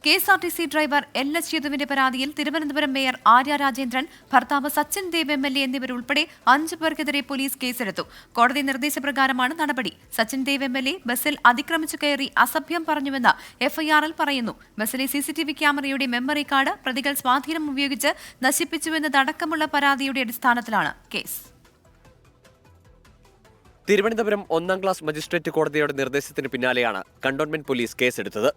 KSRTC driver LS യദുവിന്റെ പരാതിയിൽ Thiruvananthapuram mayor Arya Rajendran, ഭർത്താവ് Sachin Dev MLA എന്നിവരുൾപ്പെടെ 5 പേർക്കെതിരെ പോലീസ് കേസെടുത്തു. കോടതി നിർദ്ദേശപ്രകാരമാണ് നടപടി. സച്ചിൻ ദേവ് MLA ബസ്സിൽ അതിക്രമിച്ചു കയറി അസഭ്യം പറഞ്ഞുവെന്ന് FIR-ൽ പറയുന്നു. ബസ്സിലെ CCTV ക്യാമറയുടെ മെമ്മറി കാർഡ് പ്രതികൾ സ്വാധീനം ഉപയോഗിച്ച് നശിപ്പിച്ചുവെന്നതടക്കമുള്ള പരാതിയുടെ അടിസ്ഥാനത്തിലാണ് കേസ്. തിരുവനന്തപുരം 1ാം ക്ലാസ് മജിസ്ട്രേറ്റ് കോടതിയുടെ നിർദ്ദേശത്തിന് പിന്നാലെയാണ് കണ്ടോൺമെന്റ് പോലീസ് കേസെടുത്തത്.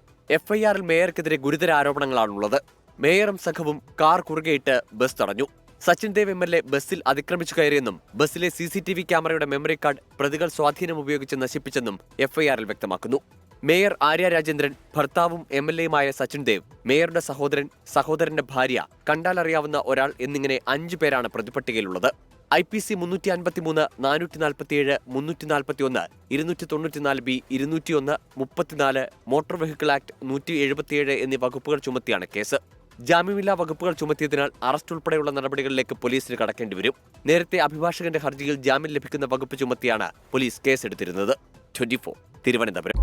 FIR-ൽ മേയർക്കെതിരെ ഗുരുതര ആരോപണങ്ങളാണുള്ളത്. മേയറും സംഘവും കാർ കുറുകെയിട്ട് ബസ് തടഞ്ഞു. സച്ചിൻ ദേവ് MLA ബസ്സിൽ അതിക്രമിച്ചു കയറിയെന്നും ബസ്സിലെ CCTV ക്യാമറയുടെ മെമ്മറി കാർഡ് പ്രതികൾ സ്വാധീനം ഉപയോഗിച്ച് നശിപ്പിച്ചെന്നും FIR-ൽ വ്യക്തമാക്കുന്നു. മേയർ ആര്യ രാജേന്ദ്രൻ, ഭർത്താവും MLA-യുമായ സച്ചിൻ ദേവ്, മേയറുടെ സഹോദരൻ, സഹോദരന്റെ ഭാര്യ, കണ്ടാലറിയാവുന്ന ഒരാൾ എന്നിങ്ങനെ 5 പേരാണ് പ്രതിപട്ടികയിലുള്ളത്. IPC 353, 447, 341, 294B, 201, 34, motor vehicle act 177 എന്നീ വകുപ്പുകൾ ചുമത്തിയാണ് കേസ്. ജാമ്യമില്ലാ വകുപ്പുകൾ ചുമത്തിയതിനാൽ അറസ്റ്റ് ഉൾപ്പെടെയുള്ള നടപടികളിലേക്ക് പോലീസിന് കടക്കേണ്ടി വരും. നേരത്തെ അഭിഭാഷകന്റെ ഹർജിയിൽ ജാമ്യം ലഭിക്കുന്ന വകുപ്പ് ചുമത്തിയാണ് പോലീസ് കേസെടുത്തിരുന്നത്. 24 തിരുവനന്തപുരം.